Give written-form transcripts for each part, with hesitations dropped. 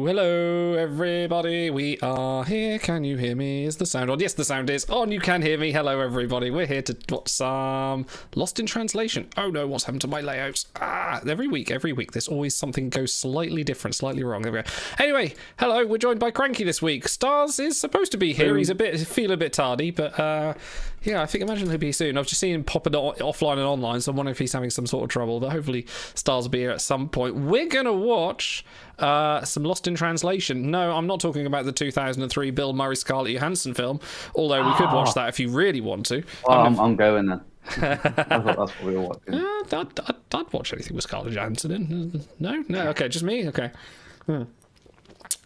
Hello, everybody. We are here. Can you hear me? Is the sound on? Yes, the sound is on. You can hear me. Hello, everybody. We're here to watch some Lost in Translation. Oh no, what's happened to my layouts? Every week, there's always something goes slightly different, slightly wrong. There we go. Anyway, hello. We're joined by Cranky this week. Stars is supposed to be here. He's feeling a bit tardy, but yeah, I think imagine he'll be soon. I've just seen him popping offline and online, so I'm wondering if he's having some sort of trouble. But hopefully, Stars will be here at some point. We're gonna watch some Lost in Translation. No, I'm not talking about the 2003 Bill Murray Scarlett Johansson film, although we could watch that if you really want to. Well, I'm going then. I thought that's what we were watching. I'd watch anything with Scarlett Johansson in. No, okay, just me. Okay.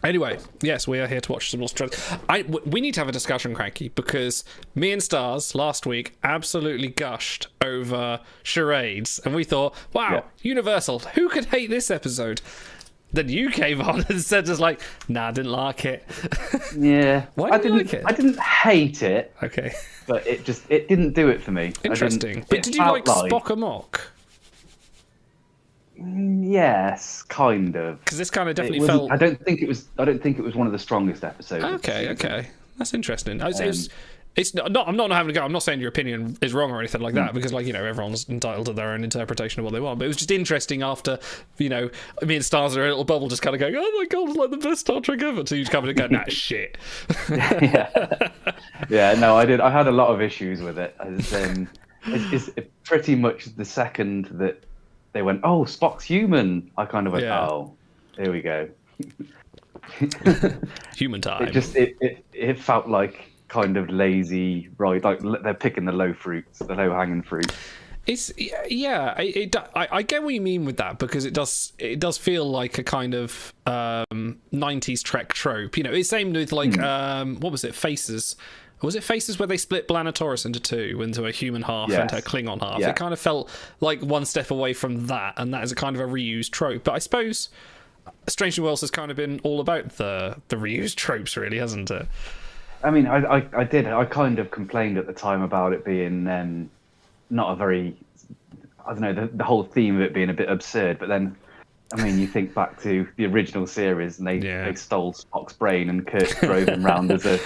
Anyway, yes, we are here to watch some Lost in Translation. We need to have a discussion, Cranky, because me and Stars last week absolutely gushed over charades, and we thought, wow, Universal, who could hate this episode? Then you came on and said just like, nah, I didn't like it. Yeah. Why didn't you like it? I didn't hate it. Okay. But it didn't do it for me. Interesting. But did you like Spock Amok? Yes, kind of. Because this kind of definitely felt. I don't think it was one of the strongest episodes. Okay. That's interesting. It's not. I'm not having a go. I'm not saying your opinion is wrong or anything like that, because, like, you know, everyone's entitled to their own interpretation of what they want. But it was just interesting after, you know, me and Stars are in a little bubble, just kind of going, "Oh my god, it's like the best Star Trek ever." So you just come in and go, "Nah, shit." Yeah. No, I did. I had a lot of issues with it. It's pretty much the second that they went, "Oh, Spock's human," I kind of went, "Oh, here we go." Human time. It felt like kind of lazy, right? Like they're picking the low hanging fruit. It's I get what you mean with that, because it does feel like a kind of 90s Trek trope. You know, it's same with like what was it, Faces? Was it Faces where they split Blanatoris into two, into a human half and a Klingon half? Yeah. It kind of felt like one step away from that, and that is a kind of a reused trope. But I suppose Strange New Worlds has kind of been all about the reused tropes, really, hasn't it? I mean, I kind of complained at the time about it being not a very, I don't know, the whole theme of it being a bit absurd. But then, I mean, you think back to the original series, and they stole Spock's brain, and Kirk drove him around as a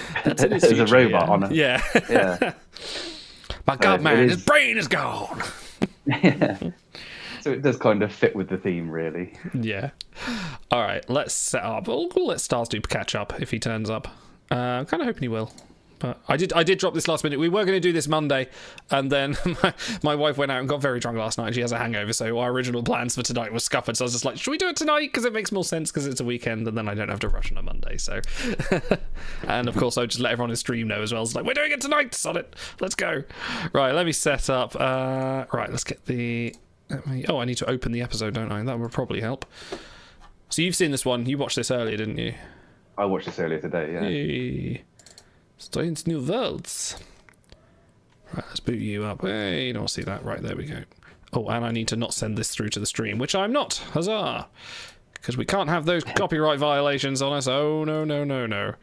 robot on a... Yeah. My God, man, his brain is gone. Yeah. So it does kind of fit with the theme, really. Yeah. All right, let's set up. We'll let Stars do catch up if he turns up. I'm kind of hoping he will. But I did drop this last minute. We were going to do this Monday, and then my wife went out and got very drunk last night, and she has a hangover, so our original plans for tonight were scuppered. So I was just like, should we do it tonight? Because it makes more sense, because it's a weekend, and then I don't have to rush on a Monday. So, and of course, I just let everyone in stream know as well. It's like, we're doing it tonight, son it. Let's go. Right, let me set up. Right, let's get the... Oh, I need to open the episode, don't I? That would probably help. So you've seen this one. You watched this earlier, didn't you? I watched this earlier today, yeah. Hey. Strange New Worlds. Right, let's boot you up. Hey, you don't see that. Right, there we go. Oh, and I need to not send this through to the stream, which I'm not. Huzzah! Because we can't have those copyright violations on us. Oh, no.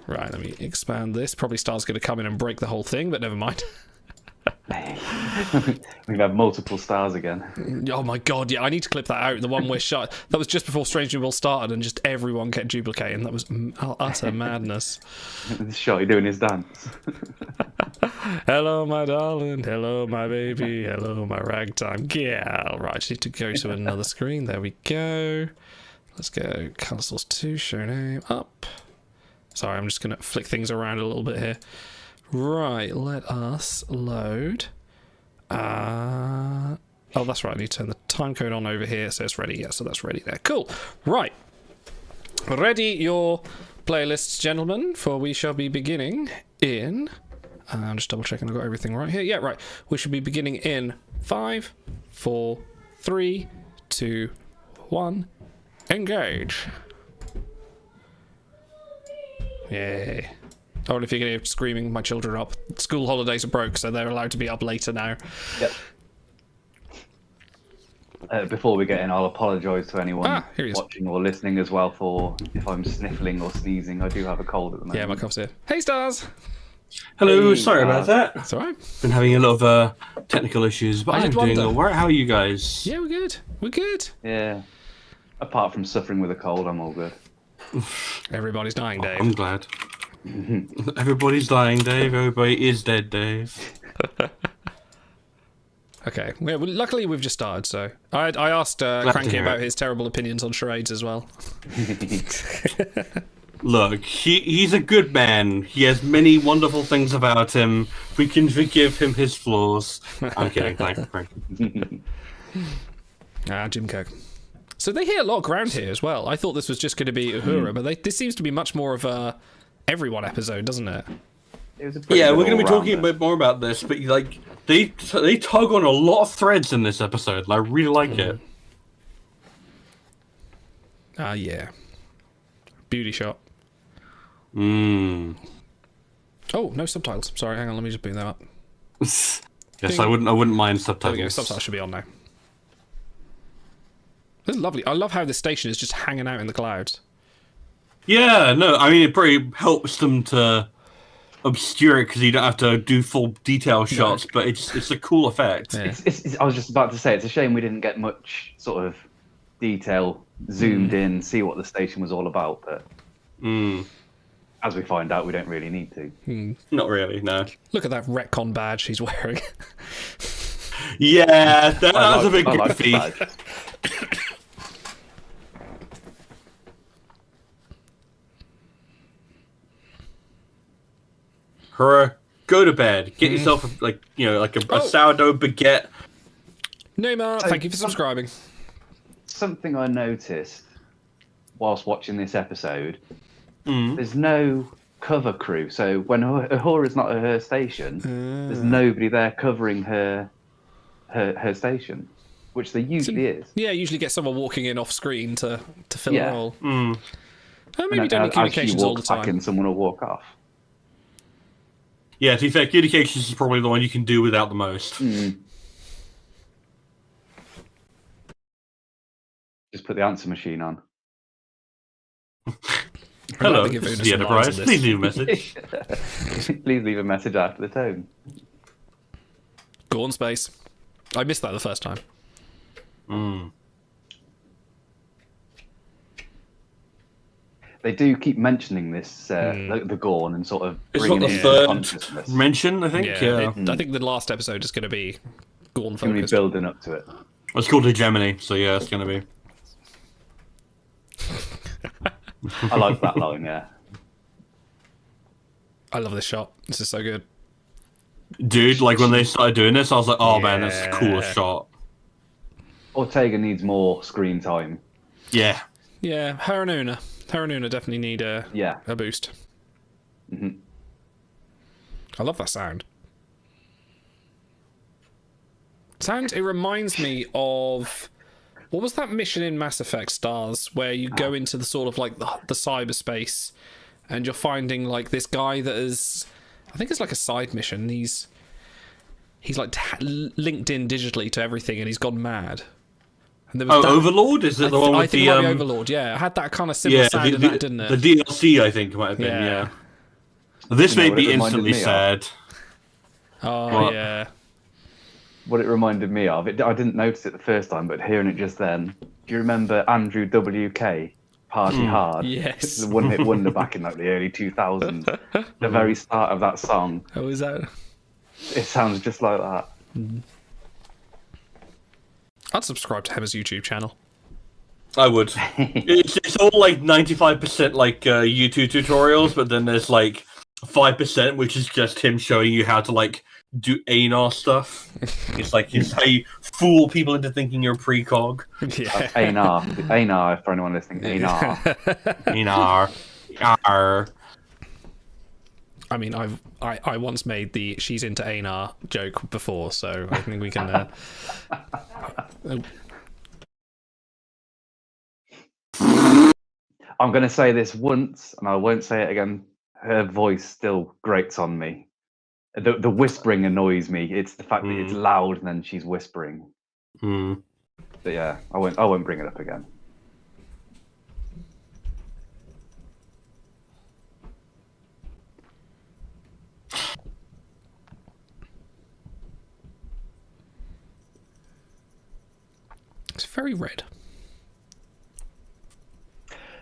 Right, let me expand this. Probably Star's going to come in and break the whole thing, but never mind. We can have multiple stars again. Oh my god, yeah, I need to clip that out. The one where shot that was just before Strange New World started, and just everyone kept duplicating. That was utter madness. Shotty doing his dance. Hello, my darling. Hello, my baby. Hello, my ragtime gal. Right, I just need to go to another screen. There we go. Let's go. Color source 2, show name up. Sorry, I'm just gonna flick things around a little bit here. Right, let us load. Oh, that's right. I need to turn the time code on over here, so it's ready. Yeah, so that's ready there. Cool. Right. Ready your playlists, gentlemen, for we shall be beginning in... I'm just double checking I've got everything right here. Yeah, right. We should be beginning in 5, 4, 3, 2, 1. Engage. Yay. Oh, and if you're going to hear screaming, my children are up. School holidays are broke, so they're allowed to be up later now. Yep. Before we get in, I'll apologise to anyone watching or listening as well for if I'm sniffling or sneezing. I do have a cold at the moment. Yeah, my cough's here. Hey, Stars! Hello, sorry about that. That's all right. Been having a lot of technical issues, but I'm doing all right. How are you guys? Yeah, we're good. We're good. Yeah. Apart from suffering with a cold, I'm all good. Everybody's dying, Dave. I'm glad. Everybody's dying, Dave. Everybody is dead, Dave. Okay. Well, luckily, we've just started, so... I asked to Cranky hear about it. his terrible opinions on charades as well. Look, he's a good man. He has many wonderful things about him. We can forgive him his flaws. I'm kidding, Frank. Jim Cook. So they hit a lot of ground here as well. I thought this was just going to be Uhura, but this seems to be much more of a everyone episode, doesn't it? It was a pretty Yeah, good we're going to be talking a all-rounder. bit more about this, but like they tug on a lot of threads in this episode, and I really like it. Yeah. Beauty shot. Mm. Oh, no subtitles. Sorry, hang on, let me just bring that up. Yes, I wouldn't mind There we go, subtitles. subtitles should be on now. This is lovely. I love how this station is just hanging out in the clouds. Yeah, no, I mean it probably helps them to obscure it because you don't have to do full detail shots, but it's a cool effect. Yeah. I was just about to say, it's a shame we didn't get much sort of detail zoomed in, see what the station was all about, but as we find out, we don't really need to. Not really, no. Look at that retcon badge he's wearing. Yeah, that was a bit I like goofy. that. Her, go to bed. Get yourself a sourdough baguette. Neymar, thank you for subscribing. Something I noticed whilst watching this episode, there's no cover crew. So when Uhura's not at her station, there's nobody there covering her station, which there usually is. Yeah, usually get someone walking in off screen to fill Yeah. a role. Mm. Maybe And don't need as she communications all the walks back time. in, someone will walk off. Yeah, to be fair, communications is probably the one you can do without the most. Just put the answer machine on. Hello, I'd give this is Una the some lines Enterprise. on this. Please leave a message. Please leave a message after the tone. Go on, space. I missed that the first time. They do keep mentioning this, the Gorn, and sort of It's bringing not it the into third consciousness. mention, I think. Yeah, I think the last episode is going to be Gorn Going to be focused. building up to it. It's called Hegemony, so yeah, it's going to be. I like that line, yeah. I love this shot. This is so good. Dude, like when they started doing this, I was like, oh man, that's the Yeah. coolest shot. Ortega needs more screen time. Yeah. Yeah, her and Una. Her and Una definitely need a boost. I love that sound. It reminds me of... What was that mission in Mass Effect Stars where you go into the sort of like the cyberspace and you're finding like this guy that is... I think it's like a side mission. He's like linked in digitally to everything and he's gone mad. And there was that- Overlord? Is it the one with I think the it might be Overlord, yeah. It had that kind of similar sound in that, didn't it? The DLC, I think, might have been, Yeah. yeah. This You know made what it me reminded instantly me of? sad. Oh, What? yeah. What it reminded me of, I didn't notice it the first time, but hearing it just then, do you remember Andrew WK, Party Hard? Yes. The one-hit wonder back in like the early 2000s. The very start of that song, Oh, is that... it sounds just like that. I'd subscribe to Hemmer's YouTube channel. I would. It's all like 95% like YouTube tutorials, but then there's like 5% which is just him showing you how to like do ANAR stuff. It's how you fool people into thinking you're precog. Yeah. ANAR, for anyone listening, ANAR. ANAR. Arr. I mean, I once made the "she's into Anar" joke before, so I think we can. I'm going to say this once, and I won't say it again. Her voice still grates on me. The whispering annoys me. It's the fact that it's loud and then she's whispering. Mm. But yeah, I won't bring it up again. It's very red.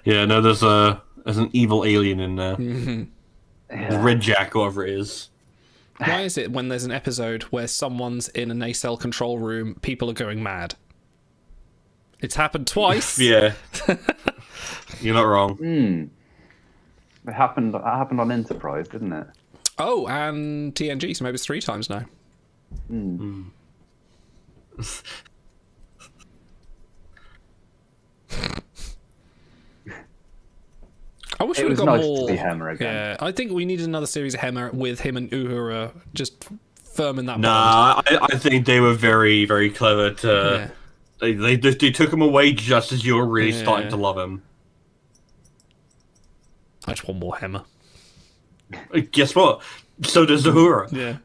Yeah, no, there's an evil alien in there. The Red Jack, or whatever it is. Why is it when there's an episode where someone's in a nacelle control room, people are going mad? It's happened twice. Yeah. You're not wrong. It happened. That happened on Enterprise, didn't it? Oh, and TNG, so maybe it's 3 times now. I wish we It would was have got nice more. to see Hammer again. Yeah, I think we needed another series of Hammer with him and Uhura just firm in that bond. Nah, I think they were very, very clever to. Yeah. They took him away just as you were really starting to love him. I just want more Hammer. Guess what? So does Uhura. Yeah.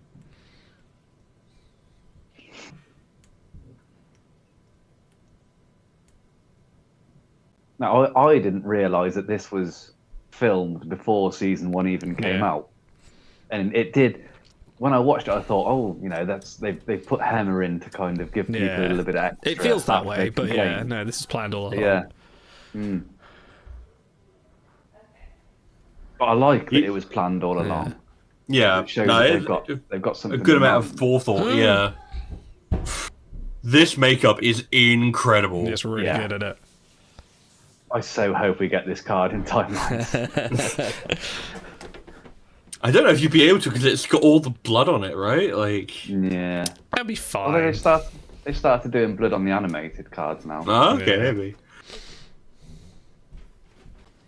Now, I didn't realise that this was filmed before season 1 even came out, and it did. When I watched it, I thought, oh, they've put Hammer in to kind of give people a little bit of extra. It feels that way, but complain. no, this is planned all along. Yeah. But I like that it was planned all along. Yeah, It shows that they've got a something. good in amount of mind. forethought. Yeah. This makeup is incredible. It's really good at it. I so hope we get this card in timelines. I don't know if you'd be able to because it's got all the blood on it, right? Like, Yeah. That'd be fine. Although they started doing blood on the animated cards now. oh, okay, Yeah.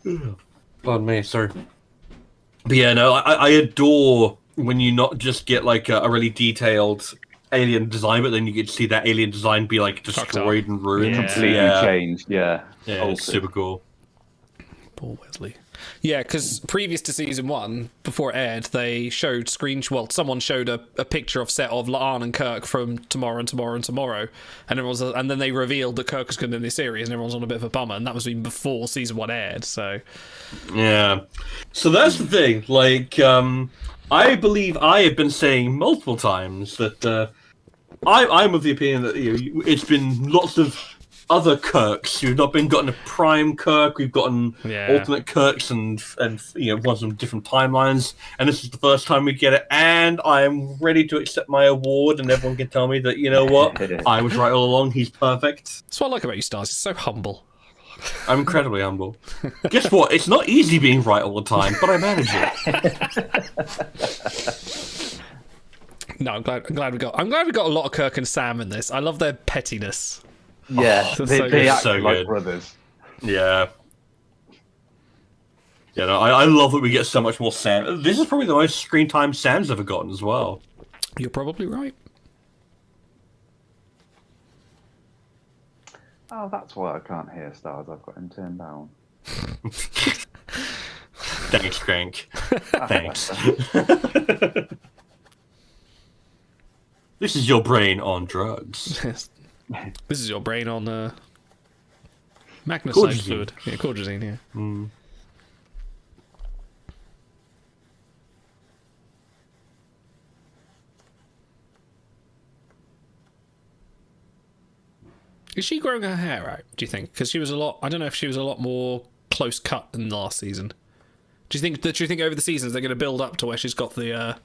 maybe. Pardon me, sorry. But yeah, no, I adore when you not just get like a really detailed alien design, but then you get to see that alien design be like destroyed and ruined. Yeah. Completely changed. Yeah. Yeah, it's Altered. super cool. Poor Wesley. Yeah, because previous to season 1, before it aired, they showed someone showed a picture of set of La'an and Kirk from Tomorrow and Tomorrow and Tomorrow, and and then they revealed that Kirk was going to be in the series, and everyone's on a bit of a bummer, and that was even before season 1 aired. So Yeah. So that's the thing. Like, I believe I have been saying multiple times that I'm of the opinion that it's been lots of other Kirks. We've not been gotten a prime Kirk. We've gotten alternate Kirks and ones from different timelines. And this is the first time we get it. And I'm ready to accept my award. And everyone can tell me that what, I was right all along. He's perfect. that's what I like about you, Stars. You're so humble. I'm incredibly humble. Guess what? It's not easy being right all the time, but I manage it. No, I'm glad we got a lot of Kirk and Sam in this. I love their pettiness. Yeah, Oh, they act so like good. brothers. Yeah. Yeah, no, I love that we get so much more Sam. This is probably the most screen time Sam's ever gotten as well. You're probably right. Oh, that's why I can't hear Stars. I've got him turned down. Thanks, Crank. Thanks. This is your brain on drugs. This is your brain on magnesite Cortisone. fluid. Yeah, cortisone, yeah. Is she growing her hair out, do you think? Because she was I don't know if she was a lot more close cut than last season. Do you think over the seasons they're going to build up to where she's got the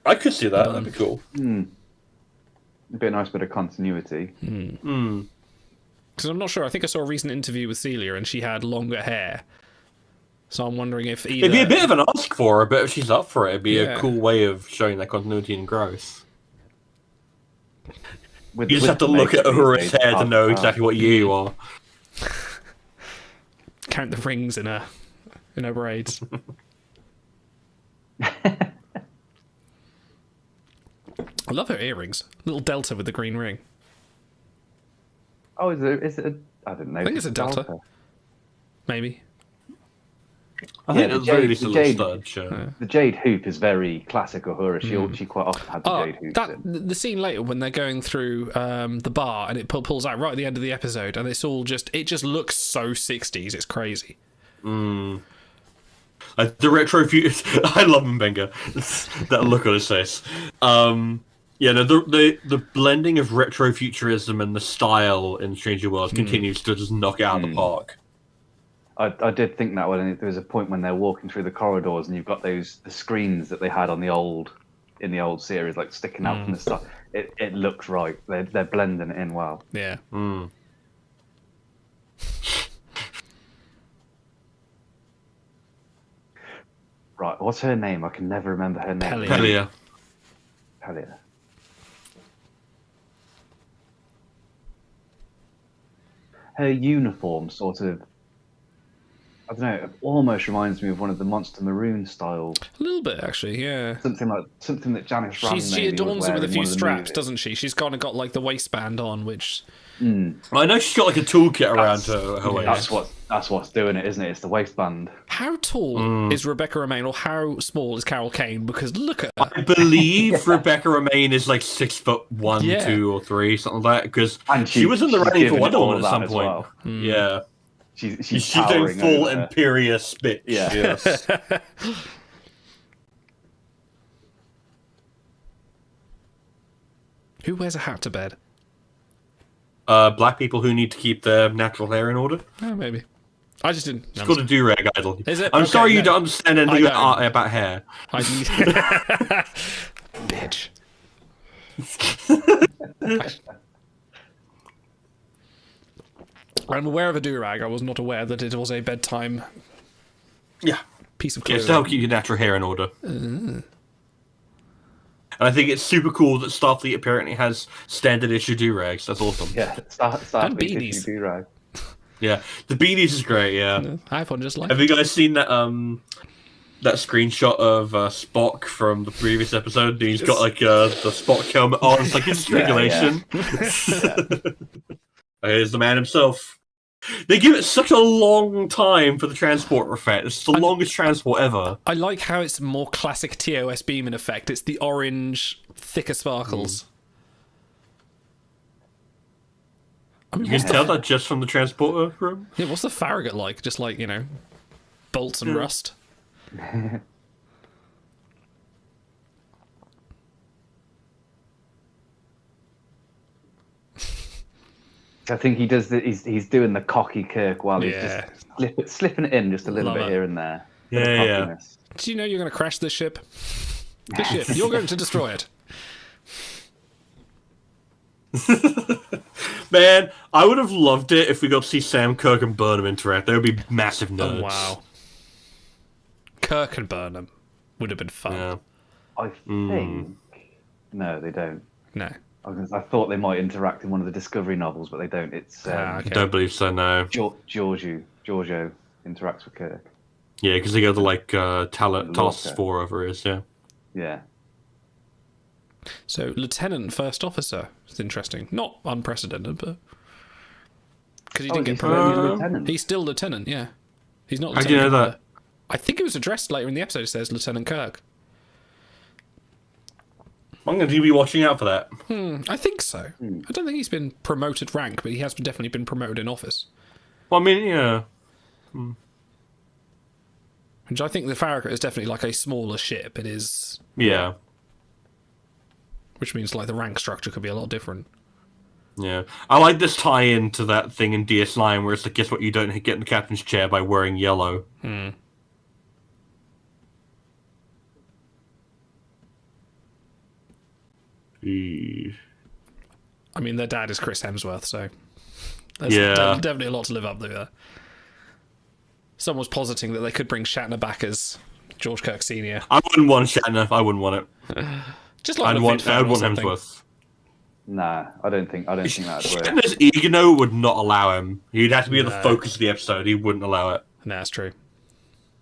I could see that. That'd be cool. A bit nice bit of continuity. because I'm not sure. I think I saw a recent interview with Celia and she had longer hair. So I'm wondering if either... It'd be a bit of an ask for her, but if she's up for it, it'd be Yeah. a cool way of showing that continuity and growth. With, You just with have to the look at makeup Uhura's these days, hair to know exactly what year you are. count the rings in her braids. I love her earrings. Little delta with the green ring. Oh, is it I didn't know. I think it's a delta. Maybe. I think the it's very jade- least a the little jade- stud show. The jade hoop is very classic Uhura. She quite often had the jade hoops in. the scene later when they're going through the bar and it pulls out right at the end of the episode and it's all it just looks so 60s. It's crazy. The retro future. I love Mbenga. That look on his face. Yeah, no, the blending of retrofuturism and the style in Stranger Worlds continues to just knock it out of the park. I did think that when there was a point when they're walking through the corridors and you've got the screens that they had on in the old series, like sticking out from the stuff. It looks right. They're blending it in well. Yeah. Right, what's her name? I can never remember her name. Pelia. Pelia. Her uniform sort of, I don't know, it almost reminds me of one of the Monster Maroon style. A little bit, actually, yeah. Something that Janice Rand She adorns it with a few straps, doesn't she? She's kind of got like the waistband on, which... I know she's got like a toolkit around her waist. That's what's doing it, isn't it? It's the waistband. How tall is Rebecca Romaine, or how small is Carol Kane? Because look at her. I believe Rebecca Romaine is like 6'1", 2 or 3, something like that. Because she was in the running for Wonder Woman at some point. Well. Yeah, she's doing full imperious bitch. Yeah. Yes. Who wears a hat to bed? Black people who need to keep their natural hair in order. Oh, maybe. I just didn't. It's called a do-rag idol. Is it? I'm Okay, sorry you no. don't understand anything about hair. Bitch. I'm aware of a do-rag. I was not aware that it was a bedtime piece of clothing. It's to help keep your natural hair in order. And I think it's super cool that Starfleet apparently has standard issue do-rags. That's awesome. Yeah, And beanies. Do-rag. Yeah, the beanies is great. Yeah, I have one just like. Have you guys seen that that screenshot of Spock from the previous episode? He's got like the Spock helmet on. It's like it's regulation. Here's the man himself. They give it such a long time for the transport effect. It's the longest transport ever. I like how it's more classic TOS beaming effect. It's the orange, thicker sparkles. I mean, You can tell that just from the transporter room. Yeah, what's the Farragut like? Just like, bolts and rust. I think he does. He's doing the cocky Kirk while he's just slipping it in just a little bit here and there. Yeah. Do you know you're going to crash this ship? This ship. You're going to destroy it. Man, I would have loved it if we got to see Sam, Kirk, and Burnham interact. They would be massive nerds. Oh, wow. Kirk and Burnham would have been fun. Yeah. I think no, they don't. No. I thought they might interact in one of the Discovery novels, but they don't. It's I don't believe so. No. Giorgio interacts with Kirk. Yeah, because they go to like Talos 4 over his. Yeah. Yeah. So, Lieutenant First Officer. It's interesting. Not unprecedented, but... Because he didn't get promoted. He's still Lieutenant, yeah. He's not Lieutenant. How do you know that? I think it was addressed later in the episode. It says Lieutenant Kirk. I'm going to be watching out for that. I think so. I don't think he's been promoted rank, but he has definitely been promoted in office. Well, I mean, yeah. Which I think the Farragut is definitely like a smaller ship. It is... Yeah. Which means like the rank structure could be a lot different. Yeah. I like this tie-in to that thing in DS9 where it's like, guess what, you don't get in the captain's chair by wearing yellow. I mean, their dad is Chris Hemsworth, so there's definitely a lot to live up to there. Someone was positing that they could bring Shatner back as George Kirk Sr. I wouldn't want Shatner. I wouldn't want it. Just like I'd want Hemsworth. Nah, I don't think that'd work. Shatner's ego would not allow him. He'd have to be the focus of the episode. He wouldn't allow it. No, that's true.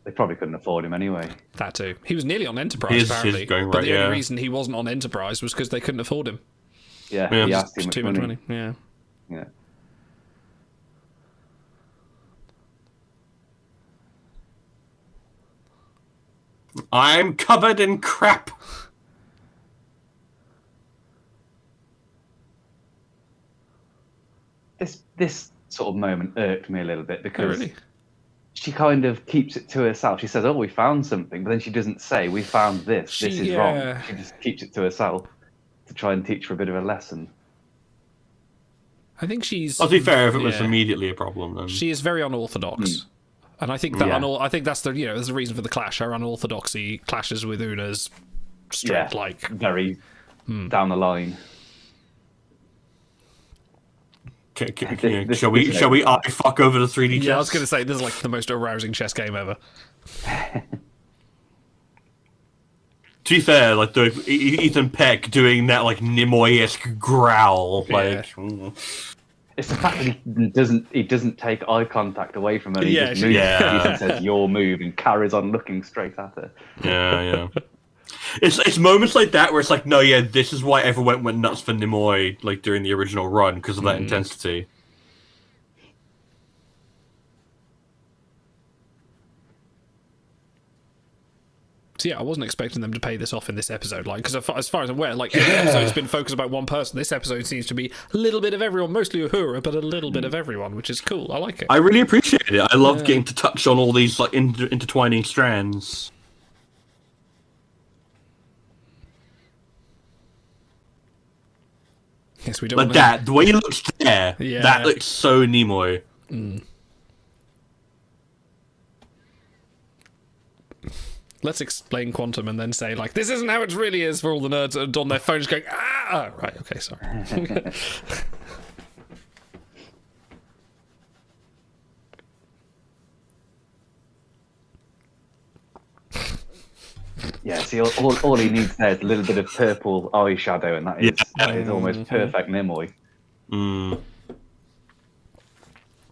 They probably couldn't afford him anyway. That too. He was nearly on Enterprise, apparently. Going but the only reason he wasn't on Enterprise was because they couldn't afford him. Yeah, he asked too much money. Yeah. I'm covered in crap. This sort of moment irked me a little bit because she kind of keeps it to herself. She says, "Oh, we found something," but then she doesn't say, "We found this. This is wrong." She just keeps it to herself to try and teach her a bit of a lesson. I think she's... I'll be fair, if it was immediately a problem, then... She is very unorthodox. And I think that I think that's the there's a reason for the clash. Her unorthodoxy clashes with Una's straight very down the line. Shall we eye fuck over the 3D chess? Yeah, I was going to say this is like the most arousing chess game ever. To be fair, like Ethan Peck doing that like Nimoy-esque growl, It's the fact that he doesn't take eye contact away from her. He just moves. He says your move and carries on looking straight at her. Yeah. It's moments like that where it's like, no, yeah, this is why everyone went nuts for Nimoy like during the original run because of that intensity. So yeah, I wasn't expecting them to pay this off in this episode, like, because as far as I'm aware, like, every episode's been focused about one person. This episode seems to be a little bit of everyone, mostly Uhura, but a little bit of everyone, which is cool. I like it. I really appreciate it. I love getting to touch on all these like intertwining strands. Yes, we don't. Like that, the way he looks there, that looks so Nimoy. Let's explain Quantum and then say, like, this isn't how it really is for all the nerds that are on their phones going, ah! Right, okay, sorry. Yeah, see, all he needs there is a little bit of purple eyeshadow, and that is almost perfect Nimoy.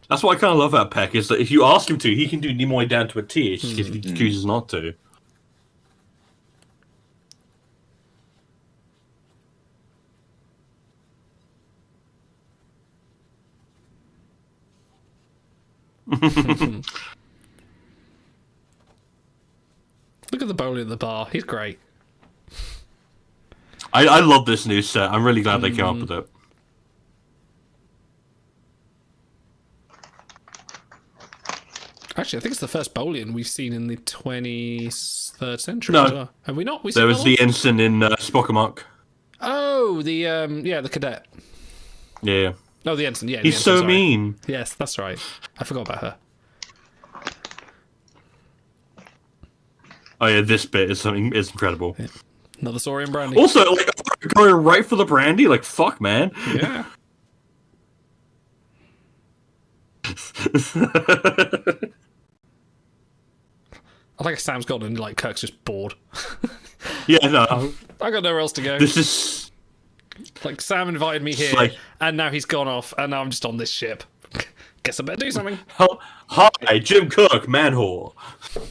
That's what I kind of love about Peck, is that if you ask him to, he can do Nimoy down to a T, it's just if he chooses not to. Look at the bowler in the bar. He's great. I love this new set. I'm really glad they came up with it. Actually, I think it's the first Bolian we've seen in the 23rd century. No. As well. Have we not? There was the ensign in Spock. Oh, the cadet. Yeah. Oh, the ensign. Yeah, he's so mean. Yes, that's right. I forgot about her. Oh yeah, this bit is incredible. Yeah. Another Saurian brandy. Also, like going right for the brandy, like fuck, man. Yeah. I like Sam's gone and like Kirk's just bored. Yeah, no. I got nowhere else to go. This is like Sam invited me here, and now he's gone off, and now I'm just on this ship. Guess I better do something. Hi, Jim Cook, man whore.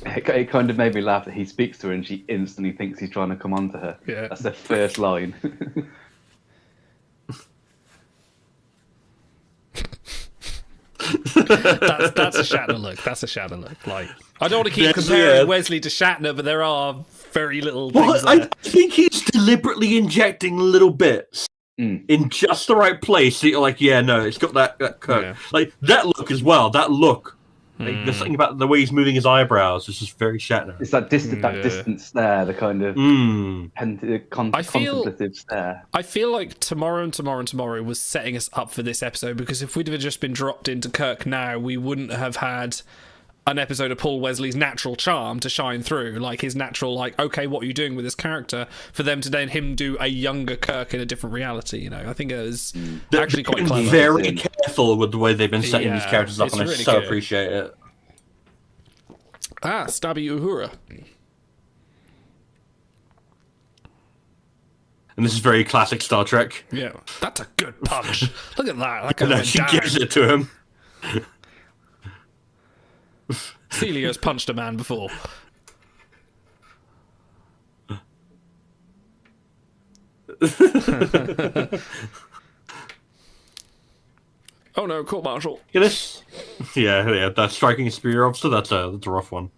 It kind of made me laugh that he speaks to her and she instantly thinks he's trying to come on to her. Yeah. That's the first line. That's a Shatner look. That's a Shatner look. Like, I don't want to keep comparing Wesley to Shatner, but there are very little things there. I think he's deliberately injecting little bits in just the right place. So you're like, yeah, no, it's got that Kirk. Yeah. Like, that look as well. That look. Like, there's something about the way he's moving his eyebrows. It's just very Shatner. It's that distant stare, the kind of contemplative stare. I feel like Tomorrow and Tomorrow and Tomorrow was setting us up for this episode, because if we'd have just been dropped into Kirk now, we wouldn't have had an episode of Paul Wesley's natural charm to shine through, like his natural, like, okay, what are you doing with this character, for them to then him do a younger Kirk in a different reality, you know. I think it was actually quite clever. Very careful with the way they've been setting these characters up, and really I so good. appreciate it. Ah, Stabby Uhura. And this is very classic Star Trek. Yeah, that's a good punch. Look at that. That guy went She down. gives it to him. Celia's punched a man before. Oh no, court martial. Yeah, this. Yeah, that striking a superior officer. That's a rough one.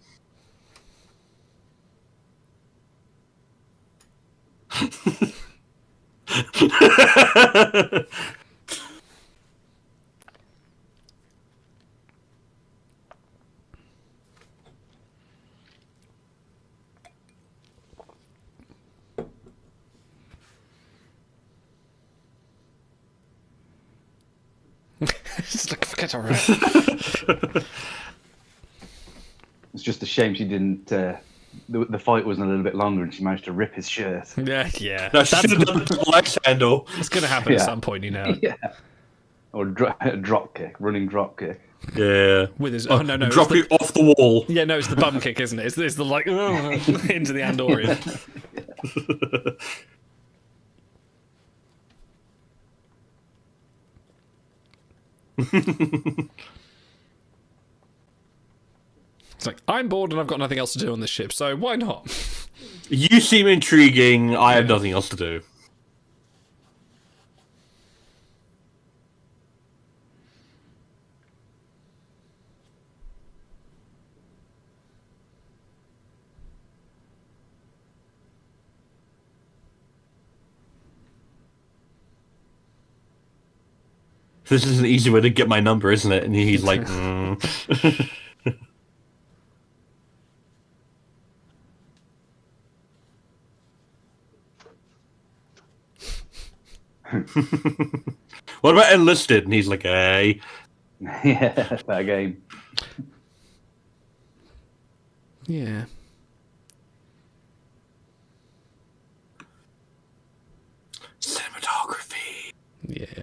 It's like, forget all right. It's just a shame she didn't. The fight wasn't a little bit longer, and she managed to rip his shirt. Yeah. No, she should have done the double axe handle. It's going to happen at Yeah. some point, you know. Yeah. Or a drop kick, running drop kick. Yeah. With his no, Drop you off the wall. Yeah, no, it's the bum kick, isn't it? It's the like into the Andorian. It's like, I'm bored and I've got nothing else to do on this ship, so why not? You seem intriguing. I have nothing else to do. This is an easy way to get my number, isn't it? And he's like, What about enlisted? And he's like, hey. Yeah, that game. Yeah. Cinematography. Yeah.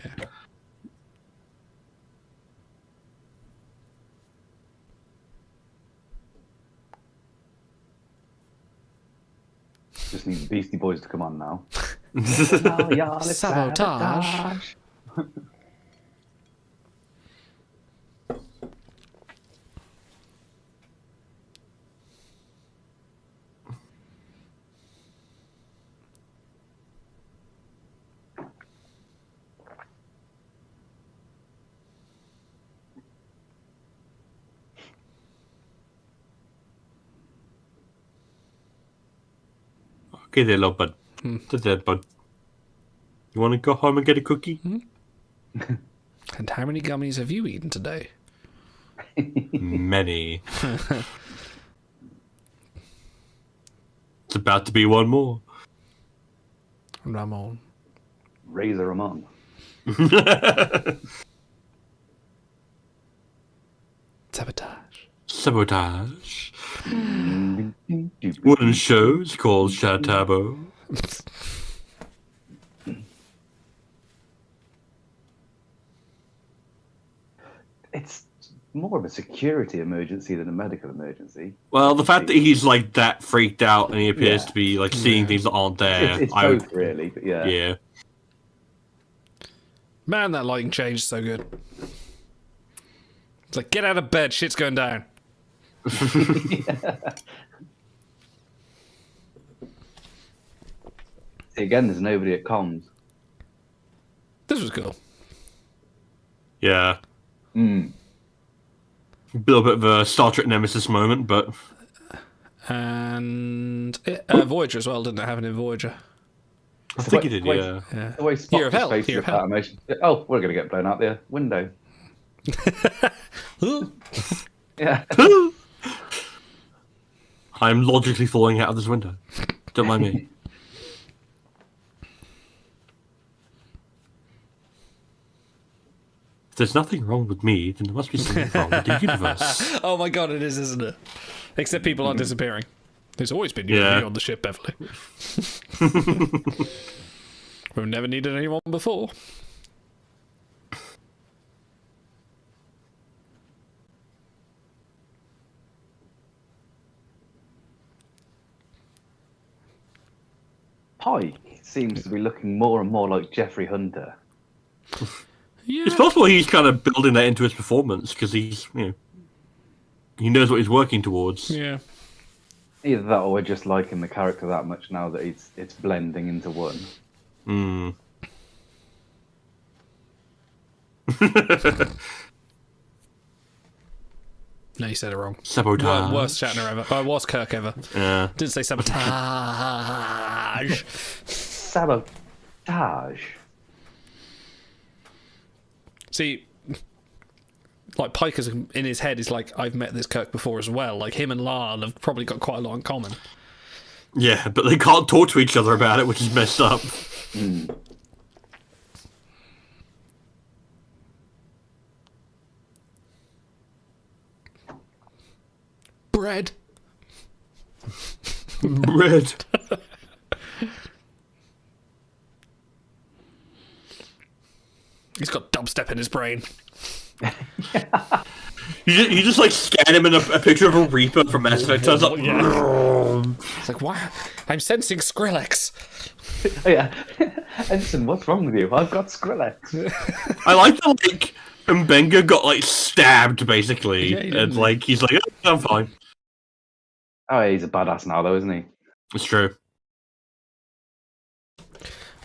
Just need the Beastie Boys to come on now. Sabotage. Okay there, little bud. The dead bud. You want to go home and get a cookie? And how many gummies have you eaten today? Many. It's about to be one more. Ramon. Razor Ramon. Sabotage. Sabotage. Wooden shows called Shatabo. It's more of a security emergency than a medical emergency. Well, the fact that he's like that freaked out and he appears to be like seeing things that aren't there. It's both, really, but yeah. Yeah. Man, that lighting change is so good. It's like, get out of bed, shit's going down. Again, there's nobody at comms. This was cool. Yeah. A little bit of a Star Trek Nemesis moment, but... And Voyager as well, didn't it have it in Voyager? I think he did, yeah. Yeah. The way Spock Year of just Hell. faces Year of that Hell. animation. Oh, we're going to get blown out the window. Yeah. I'm logically falling out of this window. Don't mind me. If there's nothing wrong with me, then there must be something wrong with the universe. Oh my god, it is, isn't it? Except people are disappearing. There's always been you and me on the ship, Beverly. We've never needed anyone before. Pike seems to be looking more and more like Jeffrey Hunter. Yeah. It's possible he's kind of building that into his performance because he's, he knows what he's working towards. Yeah. Either that or we're just liking the character that much now that it's blending into one. No, you said it wrong. Sabotage. Worst Shatner ever. Worst Kirk ever. Yeah. Didn't say sabotage. Sabotage. See, like Pike is in his head is like, I've met this Kirk before as well. Like him and Lyle have probably got quite a lot in common. Yeah, but they can't talk to each other about it, which is messed up. Bread. Bread. He's got dubstep in his brain. You just like scan him in a picture of a Reaper from Mass Effect. Turns up. Yeah. It's like, wow, I'm sensing Skrillex. Oh, yeah. Ensign, what's wrong with you? I've got Skrillex. I like that, like, Mbenga got, like, stabbed, basically. Yeah, he did, and, like, he's like, oh, I'm fine. Oh, yeah, he's a badass now, though, isn't he? It's true.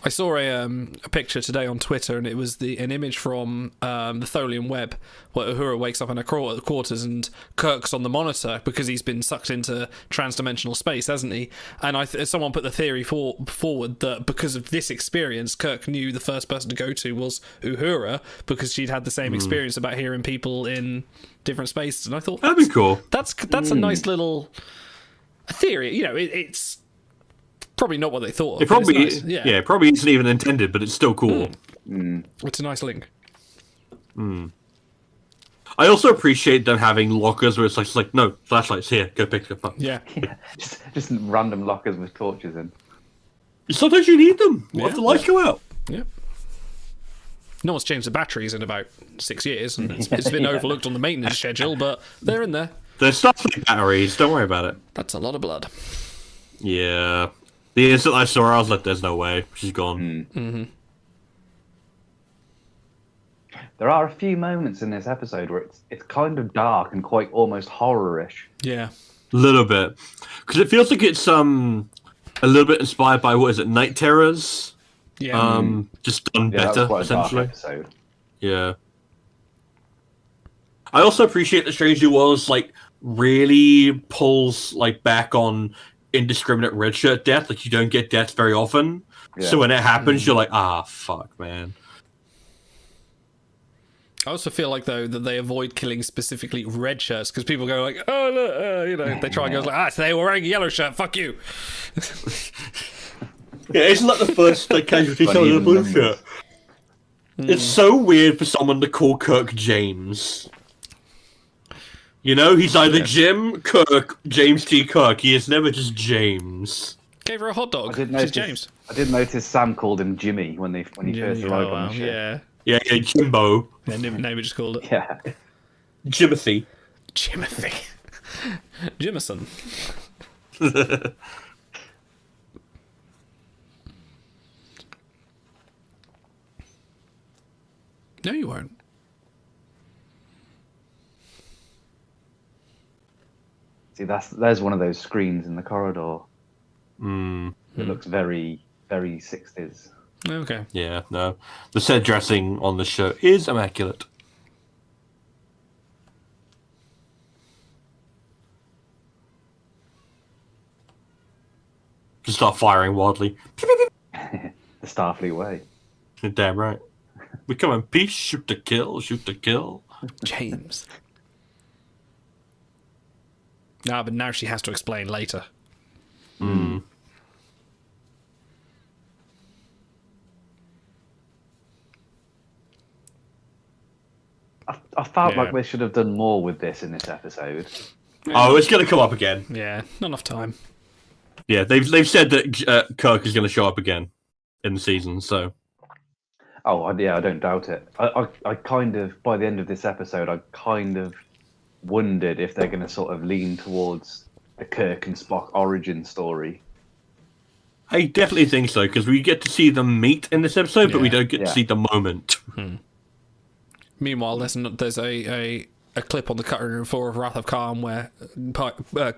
I saw a picture today on Twitter, and it was an image from the Tholian web, where Uhura wakes up in her quarters, and Kirk's on the monitor because he's been sucked into transdimensional space, hasn't he? And someone put the theory forward that because of this experience, Kirk knew the first person to go to was Uhura because she'd had the same experience about hearing people in different spaces. And I thought That'd be cool. That's a nice little theory. You know, it's probably not what they thought. It probably, nice. yeah, probably isn't even intended, but it's still cool. It's a nice link. I also appreciate them having lockers where it's like no, flashlights here, go pick them up. Yeah. Yeah, just random lockers with torches in. Sometimes you need them. What if the Yeah. lights go out? Yeah. No one's changed the batteries in about 6 years, and it's been overlooked on the maintenance schedule, but they're in there. There's Starfleet batteries. Don't worry about it. That's a lot of blood. Yeah. The instant I saw her, I was like, "There's no way she's gone." There are a few moments in this episode where it's kind of dark and quite almost horror-ish. Yeah. A little bit, because it feels like it's a little bit inspired by what is it, Night Terrors? Yeah. Just done Yeah, that better, was quite a dark essentially. episode. Yeah. I also appreciate that Strange New Worlds like really pulls like back on indiscriminate red shirt death. Like you don't get deaths very often, Yeah. so when it happens, you're like, ah, fuck, man. I also feel like, though, that they avoid killing specifically red shirts, because people go like, oh, look, you know, they try and go like, so they were wearing a yellow shirt, fuck you. Yeah, isn't that the first like casualty But shot of the even blue then- shirt? It's so weird for someone to call Kirk James. You know, he's either Jim, Kirk, James T. Kirk. He is never just James. Gave her a hot dog. I did She's notice. James. I did notice Sam called him Jimmy when he first arrived on the ship. Yeah. Yeah, Jimbo. Yeah, name just called it. Yeah. Jimothy. Jimothy. Jimison. No, you won't. See, there's one of those screens in the corridor. It looks very, very 60s. Okay. Yeah, no. The set dressing on the show is immaculate. Just start firing wildly. The Starfleet way. Damn right. We come in peace, shoot to kill, shoot to kill. James. Nah, but now she has to explain later. I felt Yeah. like they should have done more with this in this episode. Oh, it's gonna come up again. Yeah, not enough time. Yeah, they've said that Kirk is gonna show up again in the season, so. Oh, yeah, I don't doubt it. I kind of, by the end of this episode, I kind of wondered if they're going to sort of lean towards the Kirk and Spock origin story. I definitely think so, because we get to see them meet in this episode, but we Yeah. don't get to Yeah. see the moment. Meanwhile, there's a clip on the cutting room floor of Wrath of Khan where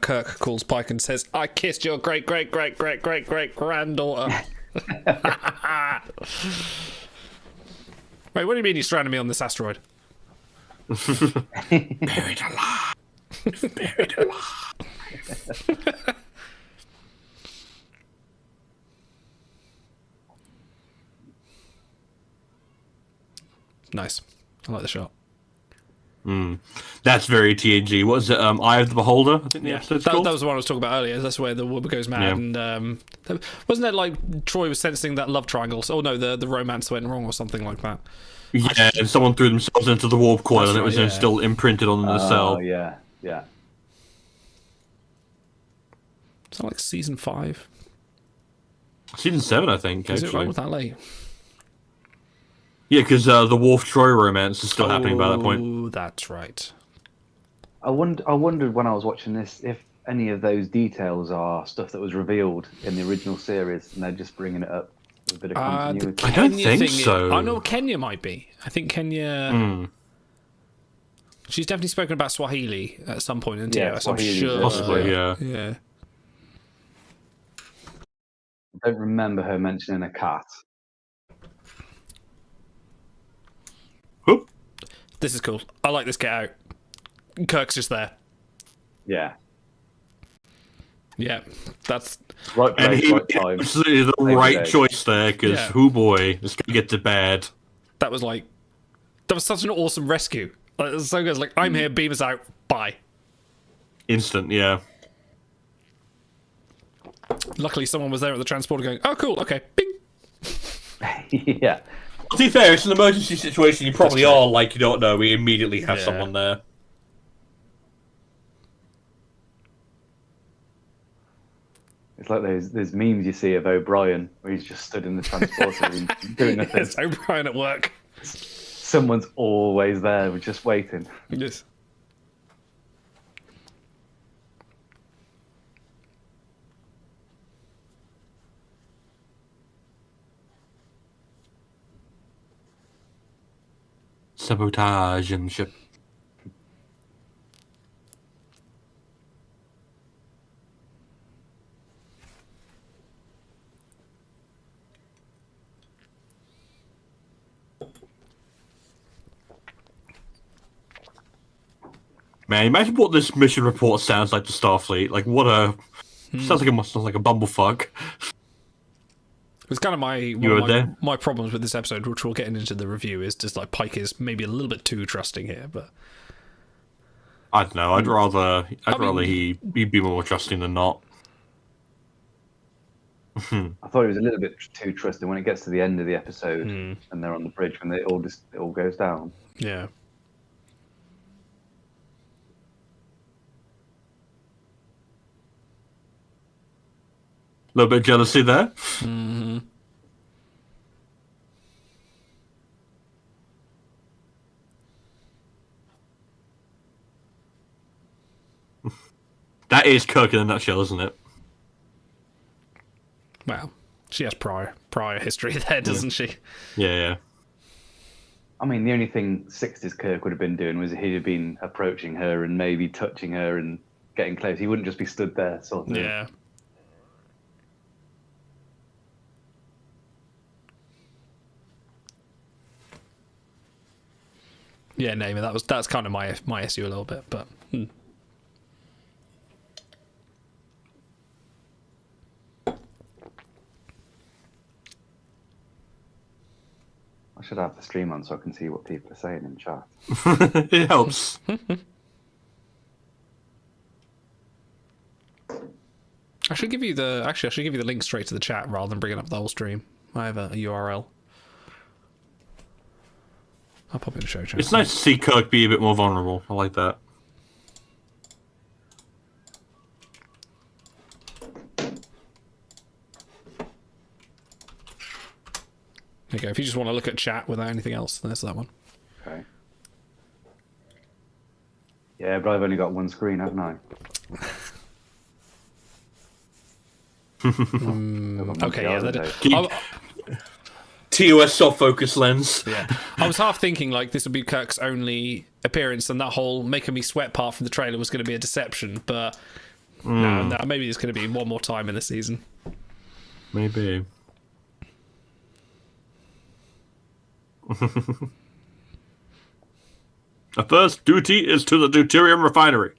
Kirk calls Pike and says, "I kissed your great great great great great great granddaughter." Wait, what do you mean you stranded me on this asteroid? Buried alive. Buried alive. Nice. I like the shot. That's very TNG. What is it? Eye of the Beholder, I think the Yeah, episode's that called. was the one I was talking about earlier. That's where the woman goes mad, Yeah. and wasn't it like Troy was sensing that love triangle? Oh no, the romance went wrong or something like that. Yeah, and someone threw themselves into the warp coil, That's and it was right, then yeah. still imprinted on the Oh, cell. yeah, yeah. Is that like season 5? Season 7, I think. Is it Actually, right with that late? yeah, because the Worf Troy romance is still happening by that point. Oh, that's right. I wondered when I was watching this if any of those details are stuff that was revealed in the original series, and they're just bringing it up with a bit of The continuity. I don't Kenya think thing so. I know Kenya might be. I think Kenya. Hmm. She's definitely spoken about Swahili at some point in Yeah, TOS. I'm Swahili's sure. Possibly, yeah. Yeah. I don't remember her mentioning a cat. Whoop. This is cool. I like this get out. Kirk's just there. Yeah, Yeah, that's right And place, he right time. absolutely the Same right day. choice there, because, Yeah. oh boy, this guy get to bed. that was such an awesome rescue. Like, it was so good. It's like, I'm here, beam us out, bye. Instant, yeah. Luckily, someone was there at the transporter going, oh, cool, okay, bing. Yeah, To be fair, it's an emergency situation. You probably That's true. are like, you don't know, we immediately have Yeah. someone there. it's like those memes you see of O'Brien where he's just stood in the transporter and doing nothing. It's O'Brien at work. Someone's always there, we're just waiting. Yes. Sabotage and ship. Man, imagine what this mission report sounds like to Starfleet. Like, what a... Sounds like a bumblefuck. It's kind of were there? my problems with this episode, which we'll get into the review, is just like Pike is maybe a little bit too trusting here, but I don't know. I'd rather mean- he'd be more trusting than not. I thought he was a little bit too trusting when it gets to the end of the episode and they're on the bridge when it all goes down. yeah. A little bit of jealousy there. That is Kirk in a nutshell, isn't it? Well, she has prior history there, doesn't she? Yeah. I mean, the only thing 60s Kirk would have been doing was he'd have been approaching her and maybe touching her and getting close. He wouldn't just be stood there, sort of. Yeah. Yeah, no, that's kind of my issue a little bit, but I should have the stream on so I can see what people are saying in chat. It helps. I should give you the link straight to the chat rather than bringing up the whole stream. I have a URL. I'll pop in a show chat. It's nice to see Kirk be a bit more vulnerable. I like that. There you go. If you just want to look at chat without anything else, there's that one. Okay. Yeah, but I've only got one screen, haven't I? Okay, yeah. Keep- TOS soft focus lens. Yeah. I was half thinking like this would be Kirk's only appearance and that whole making me sweat part from the trailer was going to be a deception, but no, maybe it's going to be one more time in the season. Maybe. The first duty is to the deuterium refinery.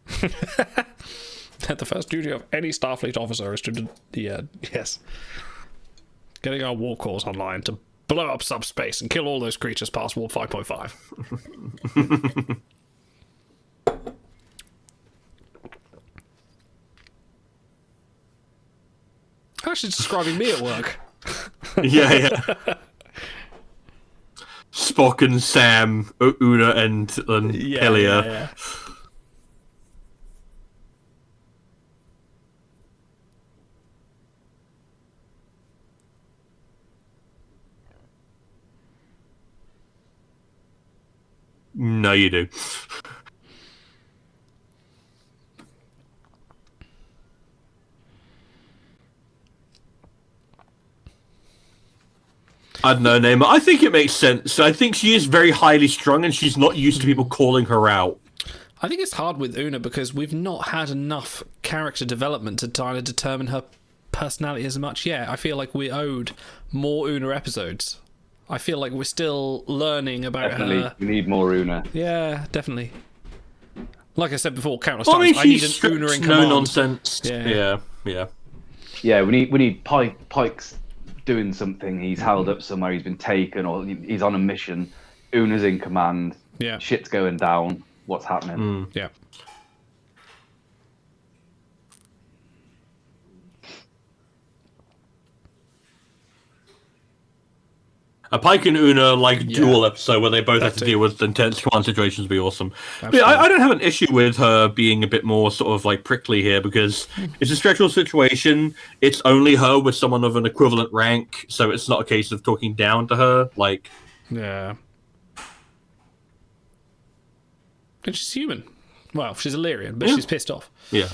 The first duty of any Starfleet officer is to yes. Getting our war cores online to blow up subspace and kill all those creatures past warp 5.5. Actually describing me at work. Yeah. Spock and Sam, Una and Pelia. No, you do. I don't know, Neymar. I think it makes sense. I think she is very highly strung, and she's not used to people calling her out. I think it's hard with Una because we've not had enough character development to kind of determine her personality as much yet. I feel like we owed more Una episodes. I feel like we're still learning about Definitely, her. we need more Una. Yeah, definitely. Like I said before, countless Well, I mean, times, I need she's an Una in command. no nonsense. Yeah. Yeah. Yeah, we need Pike's doing something. He's held up somewhere. He's been taken, or he's on a mission. Una's in command. Yeah. Shit's going down. What's happening? Yeah. A Pike and Una dual episode where they both have to too. deal with intense command situations would be awesome. But Absolutely. yeah, I don't have an issue with her being a bit more sort of like prickly here because it's a stressful situation. It's only her with someone of an equivalent rank, so it's not a case of talking down to her. Like, Yeah. And she's human. Well, she's Illyrian, but she's pissed off. yeah.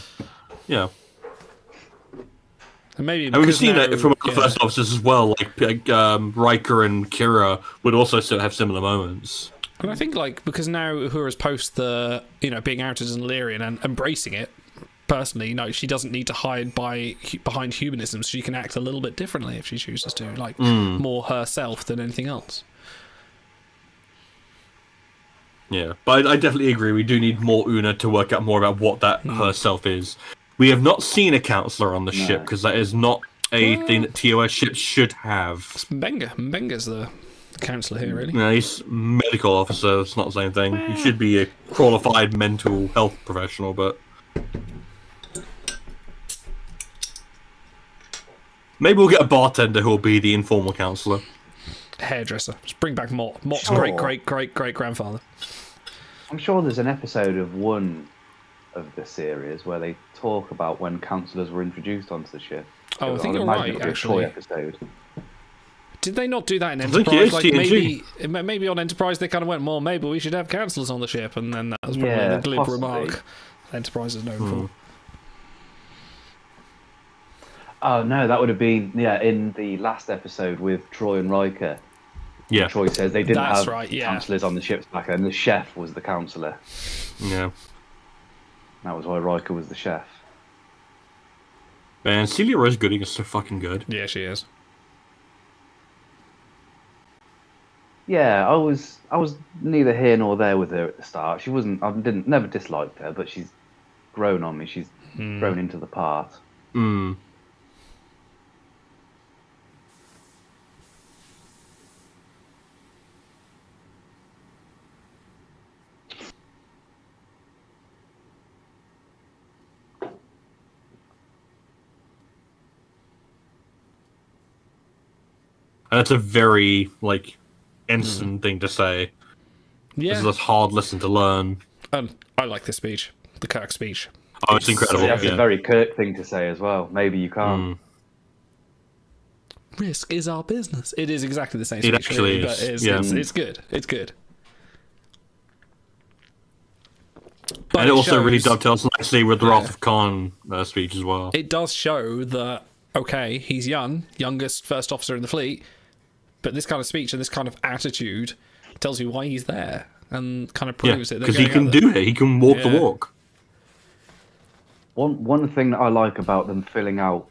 And maybe And we've because seen now- that from yeah. other first officers as well. Like Riker and Kira would also have similar moments. And I think because now Uhura's post the being outed as an Illyrian and embracing it. Personally, she doesn't need to hide behind humanism. So she can act a little bit differently if she chooses to, more herself than anything else. Yeah, but I definitely agree. We do need more Una to work out more about what that herself is. We have not seen a counselor on the ship because that is not a thing that TOS ships should have. It's Mbenga. Mbenga's the counsellor here, really. No, he's medical officer. It's not the same thing. He should be a qualified mental health professional, but maybe we'll get a bartender who will be the informal counselor. Hairdresser. Just bring back Mott. Mott's Sure. great grandfather. I'm sure there's an episode of one of the series where they talk about when counsellors were introduced onto the ship. Oh, I think I'd you're imagine right, it'll be a Troy actually. episode. Did they not do that in think it Enterprise? is TNG. Maybe on Enterprise they kind of went, well, maybe we should have counsellors on the ship, and then that was probably Yeah, the glib possibly. remark Enterprise is known for. Oh no, that would have been in the last episode with Troy and Riker. Yeah, Troy says they didn't That's have right, yeah. counsellors on the ships back then. The chef was the counsellor. yeah. That was why Riker was the chef. Man, Celia Rose Gooding is so fucking good. Yeah, she is. Yeah, I was neither here nor there with her at the start. She wasn't. Never disliked her, but she's grown on me. She's grown into the part. Mm. And that's a very Ensign thing to say. Yeah, It's a hard lesson to learn. I like this speech, the Kirk speech. Oh, it's incredible. That's yeah. a very Kirk thing to say as well. Maybe you can't. Risk is our business. It is exactly the same It speech, actually really, is, but it's, yeah. it's good. It's good. But And it also really shows- dovetails nicely with the Wrath of Khan speech as well. It does show that, okay, he's youngest first officer in the fleet, but this kind of speech and this kind of attitude tells you why he's there and kind of Yeah, proves it. They're because he going can out there. do it. He can walk the Yeah. walk. One thing that I like about them filling out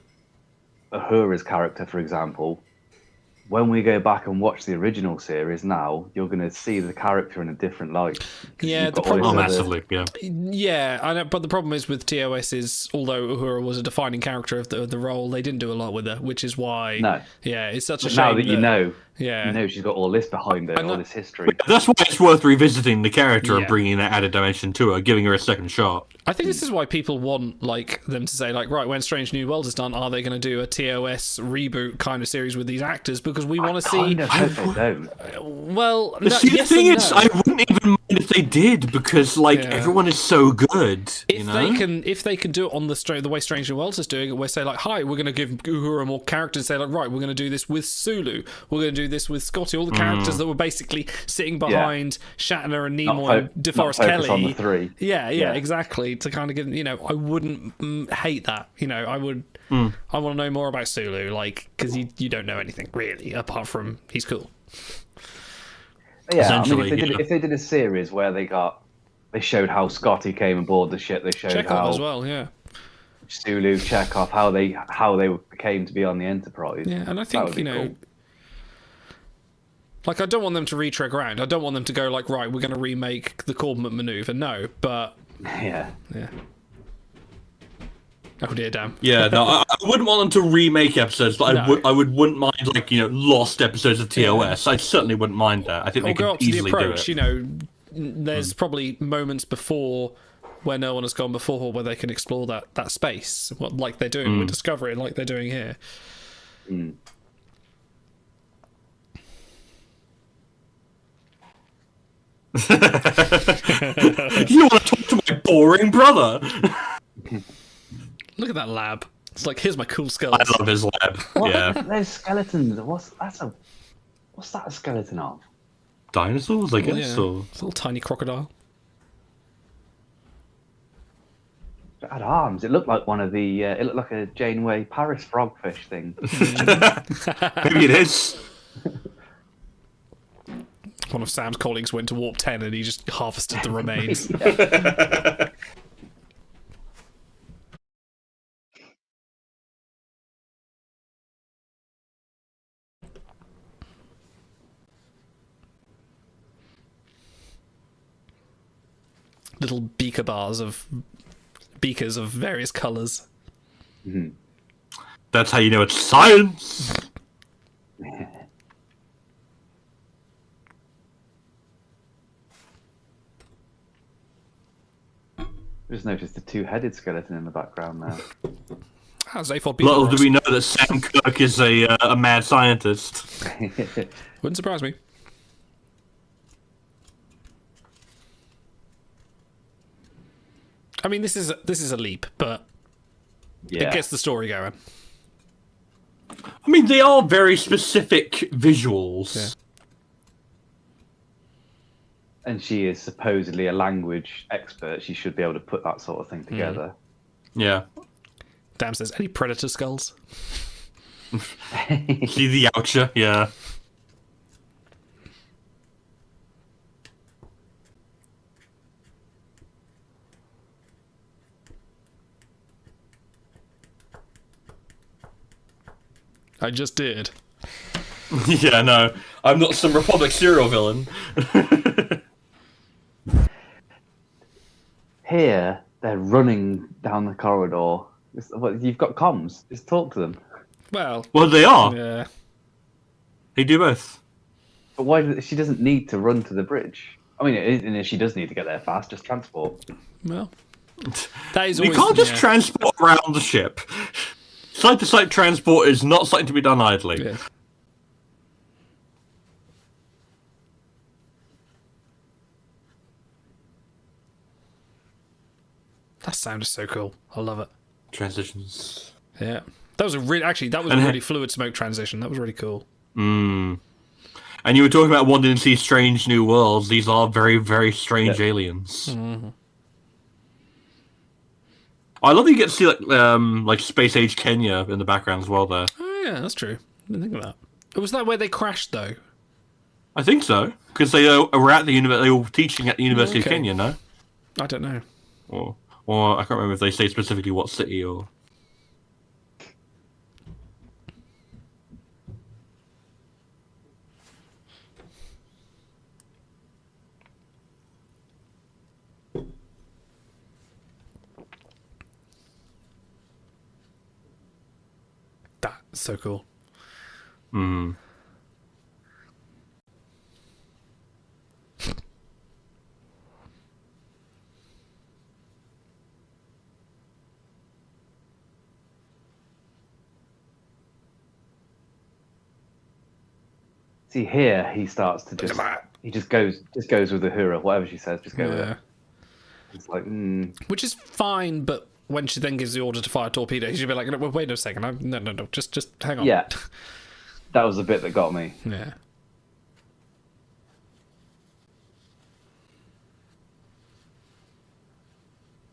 Uhura's character, for example, when we go back and watch the original series now, you're going to see the character in a different light. 'Cause Yeah, you've the got all problem- Oh, these other- massively, yeah. Yeah, I know, but the problem is with TOS is, although Uhura was a defining character of the role, they didn't do a lot with her, which is why. No. Yeah, it's such a But shame. now that you know, Yeah. you know she's got all this behind her, And all that- this history. That's why it's worth revisiting the character and Yeah. bringing that added dimension to her, giving her a second shot. I think this is why people want them to say right, when Strange New World is done, are they going to do a TOS reboot kind of series with these actors? Because we want to see. Kind of hope they don't. Well, See, the yes thing and is, no. I wouldn't even if they did, because like Yeah. everyone is so good. If they can do it on the way Strange New Worlds is doing it, where say like, hi, we're going to give Uhura more characters. Say like, right, we're going to do this with Sulu. We're going to do this with Scotty. All the characters that were basically sitting behind Shatner and Nimoy and DeForest Kelly. On the three. Yeah, exactly. To kind of give, I wouldn't hate that. I would. I want to know more about Sulu, like, because you don't know anything really apart from he's cool. Yeah, I mean, if they did a series where they showed how Scotty came aboard the ship, they showed Chekhov as well, yeah. Sulu, Chekhov, how they came to be on the Enterprise. Yeah, and I think cool. Like I don't want them to retread ground. I don't want them to go like, right, we're going to remake the Corbomite maneuver. No, but yeah. Oh dear, damn. Yeah, no, I wouldn't want them to remake episodes, but I wouldn't mind like lost episodes of TOS. I certainly wouldn't mind that. I think they could easily do it. There's probably moments before where no one has gone before where they can explore that space, like they're doing with Discovery, like they're doing here. Mm. You want to talk to my boring brother? Look at that lab. It's like, here's my cool skulls. I love his lab. Yeah. There's skeletons. What's that a skeleton of? Dinosaurs, I guess. Yeah. Or... It's a little tiny crocodile. It had arms. It looked like one of the. It looked like a Janeway Paris frogfish thing. Maybe it is. One of Sam's colleagues went to Warp 10 and he just harvested the remains. Little beakers of various colours. Mm-hmm. That's how you know it's science. Just noticed the two-headed skeleton in the background there. Little do we know that Sam Kirk is a mad scientist. Wouldn't surprise me. I mean, this is a leap, but it gets the story going. I mean, they are very specific visuals. Yeah. And she is supposedly a language expert. She should be able to put that sort of thing together. Yeah. Damn says, any predator skulls? See the Oucher, yeah. I just did. Yeah, no. I'm not some Republic serial villain. Here, they're running down the corridor. You've got comms. Just talk to them. Well, they are. Yeah. They do both. But why? She doesn't need to run to the bridge. I mean, and if she does need to get there fast, just transport. Well, that is. You can't just transport around the ship. Site-to-site transport is not something to be done idly. Yeah. That sound is so cool. I love it. Transitions. Yeah. That was a really fluid smoke transition. That was really cool. And you were talking about wanting to see strange new worlds. These are very, very strange aliens. Mm-hmm. I love that you get to see like space age Kenya in the background as well there. Oh yeah, that's true. I didn't think of that. Was that where they crashed though? I think so, because they were at the university. They were teaching at the University of Kenya, no? I don't know. Or I can't remember if they say specifically what city or. That's so cool. Hmm. See, here he starts to just He just goes with Uhura, whatever she says, just go with Yeah. it. It's like, Which is fine, but when she then gives the order to fire torpedoes, you'd be like, no, wait a second, no, just hang on. yeah. That was the bit that got me. Yeah.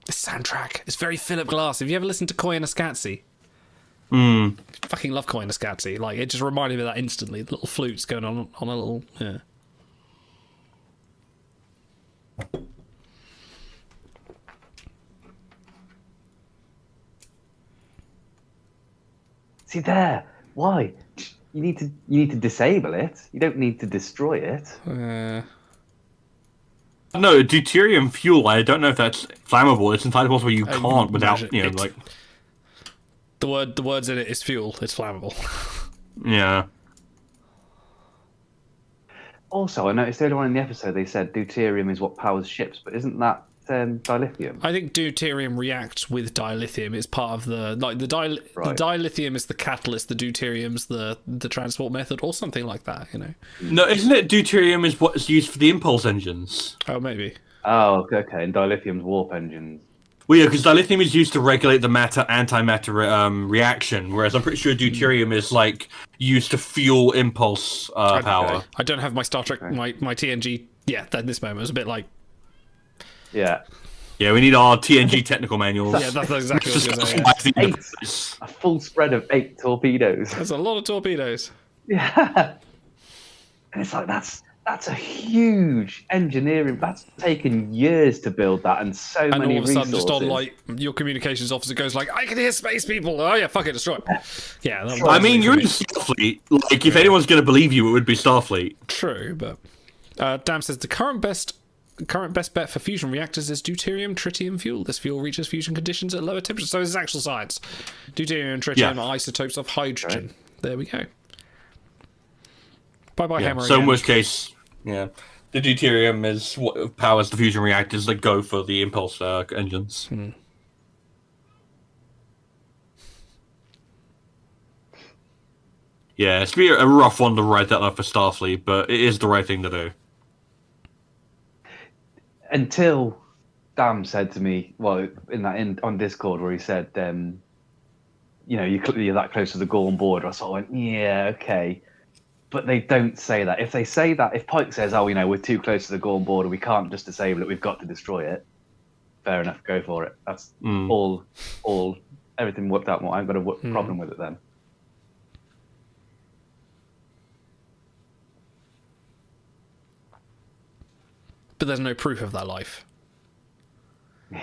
The soundtrack is very Philip Glass. Have you ever listened to Koyaanisqatsi? Fucking love Koyaanisqatsi. Like, it just reminded me of that instantly. The little flutes going on a little, yeah. See there, why? You need to disable it. You don't need to destroy it. No, deuterium fuel. I don't know if that's flammable. It's entirely possible you can't without, like. The words in it is fuel. It's flammable. Yeah. Also, I noticed earlier on in the episode they said deuterium is what powers ships, but isn't that dilithium? I think deuterium reacts with dilithium. It's part of the the dilithium is the catalyst. The deuterium's the transport method, or something like that. You know. No, isn't it deuterium is what's used for the impulse engines? Oh, maybe. Oh, okay. And dilithium's warp engines. Well, yeah, because dilithium is used to regulate the matter-antimatter reaction, whereas I'm pretty sure deuterium is like used to fuel impulse power. I don't have my Star Trek, my TNG. Yeah, at this moment it was a bit like. Yeah. Yeah, we need our TNG technical manuals. Yeah, that's exactly what I was going to say. A full spread of 8 torpedoes. That's a lot of torpedoes. Yeah. And it's like, that's a huge engineering. That's taken years to build that, and so And many all of a sudden, resources. just on like your communications officer goes like, "I can hear space people." Oh yeah, fuck it, destroy it. Yeah, that I mean, you're in Starfleet. Like, if anyone's going to believe you, it would be Starfleet. True, but Dam says the current best bet for fusion reactors is deuterium tritium fuel. This fuel reaches fusion conditions at lower temperatures. So this is actual science. Deuterium and tritium are isotopes of hydrogen. Right. There we go. Bye Yeah. hammer. So again. in which case, yeah, the deuterium is what powers the fusion reactors that go for the impulse engines. Yeah, it's gonna be a rough one to write that up for Starfleet, but it is the right thing to do. Until Dam said to me, well, on Discord, where he said, you're that close to the Gorn border, I sort of went, yeah, okay. But they don't say that. If they say that, if Pike says, oh, we're too close to the Gorn border, we can't just disable it, we've got to destroy it. Fair enough, go for it. That's all, everything worked out more. I haven't got a problem with it then. But there's no proof of that life.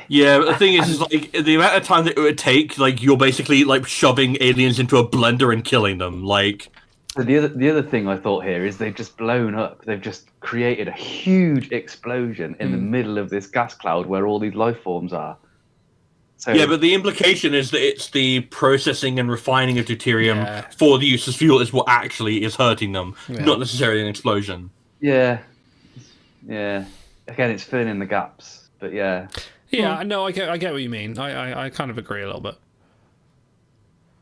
Yeah, but the thing is like the amount of time that it would take, like you're basically like shoving aliens into a blender and killing them. Like, so the other thing I thought here is they've just blown up. They've just created a huge explosion in the middle of this gas cloud where all these life forms are. So, yeah, but the implication is that it's the processing and refining of deuterium for the use as fuel is what actually is hurting them, not necessarily an explosion. Yeah. Again, it's filling in the gaps, but yeah. Yeah, no, I get what you mean. I kind of agree a little bit.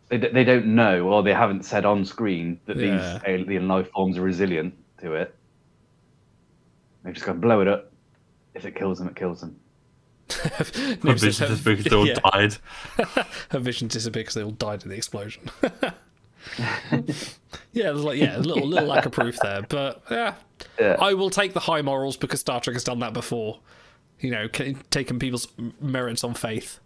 They don't know, or they haven't said on screen that Yeah. these alien life forms are resilient to it. They're just going to blow it up. If it kills them, it kills them. Her vision disappeared because they all died. Her vision disappeared because they all died in the explosion. There's a little lack of proof there, but yeah. I will take the high morals because Star Trek has done that before. Taking people's merits on faith.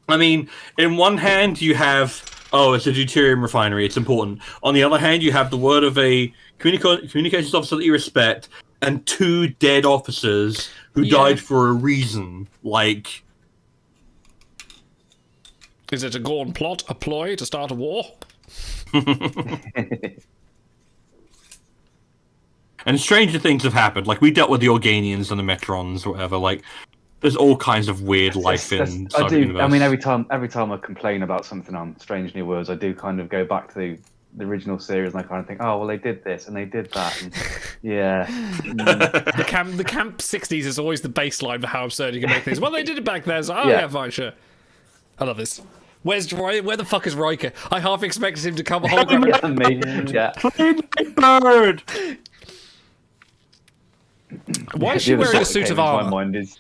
I mean, in one hand you have, it's a deuterium refinery, it's important. On the other hand, you have the word of a communications officer that you respect, and 2 dead officers who died for a reason. Like, is it a Gorn plot, a ploy to start a war? And stranger things have happened. Like, we dealt with the Organians and the Metrons or whatever. Like, there's all kinds of weird life in Star Trek universe. I mean, every time I complain about something on Strange New Worlds, I do kind of go back to the original series and I kind of think, oh, well, they did this and they did that. And, yeah. The camp 60s is always the baseline for how absurd you can make things. Well, they did it back then, so fine, sure. I love this. Where the fuck is Riker? I half expected him to come hologram. Yeah. Bird! Why is she The other wearing a thought suit that of came into armor? my mind is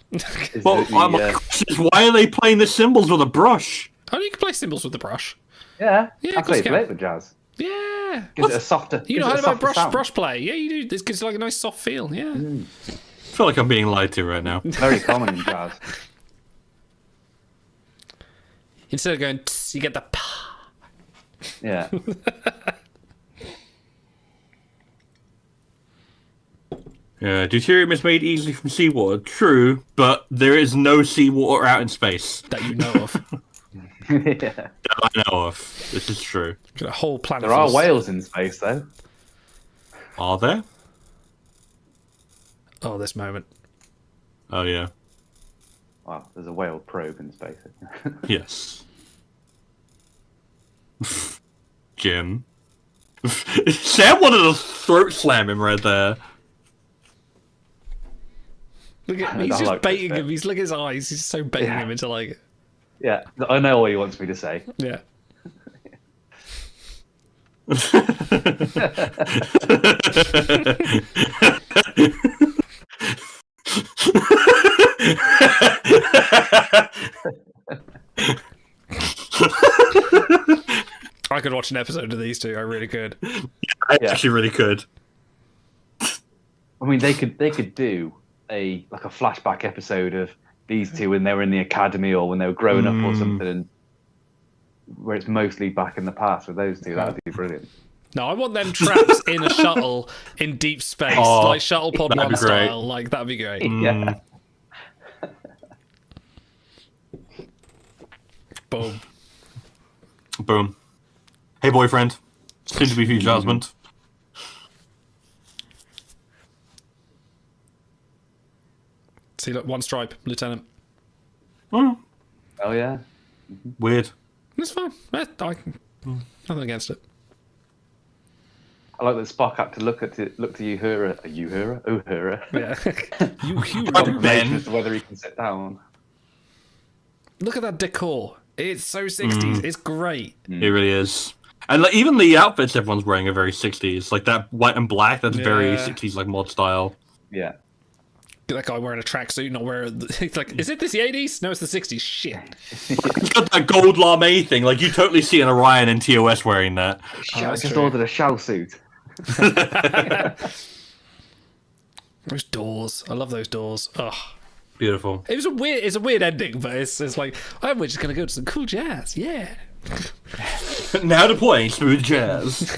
Well, that the, my question is, why are they playing the cymbals with a brush? Oh, you can play cymbals with the brush. yeah, Yeah, of that's course how you you play can. it with jazz. Yeah. Gives it a softer. You know gives how it a about softer sound. brush play? Yeah, you do. This gives like a nice soft feel. Yeah. I feel like I'm being lied to right now. Very common in jazz. Instead of going, tss, you get the pa. Yeah. Yeah, deuterium is made easily from seawater. True, but there is no seawater out in space That you know of. yeah. that I know of. This is true. Got a whole planet. There are full of- whales in space, though. Are there? Oh, this moment. Oh yeah. Well, there's a whale probe in space. Yes. Jim. Sam wanted to throat slam him right there. Look at I he's just like this baiting bit. him. He's look at his eyes. He's so baiting Yeah. him into like, Yeah, I know what he wants me to say. yeah. I could watch an episode of these two. I really could. I Yeah. actually really could. I mean, they could do a flashback episode of these two when they were in the academy or when they were growing up or something, and where it's mostly back in the past with those two. That would be brilliant. No, I want them trapped in a shuttle in deep space, Oh, like Shuttle Pod that'd 1 be great. style. Like, that'd be great. Yeah. Boom. Boom. Hey, boyfriend. Soon to be future husband. See, look, one stripe, Lieutenant. Oh, Oh yeah. weird. It's fine. Nothing against it. I like that Spock had to look to Uhura, Yeah. you Ben. as to whether he can sit down. Look at that decor. It's so 60s. It's great. It really is. And like even the outfits everyone's wearing are very 60s. Like that white and black, that's very Yeah. 60s like mod style. Yeah. That guy wearing a tracksuit, not wearing. It's like, is it the 80s? No, it's the 60s. Shit. It's got that gold lame thing. Like you totally see an Orion and TOS wearing that. I that's just true. ordered a shell suit. Those doors. I love those doors. Ugh. Beautiful. It's a weird ending, but it's like, oh, we're just gonna go to some cool jazz. Yeah. Now to play smooth jazz.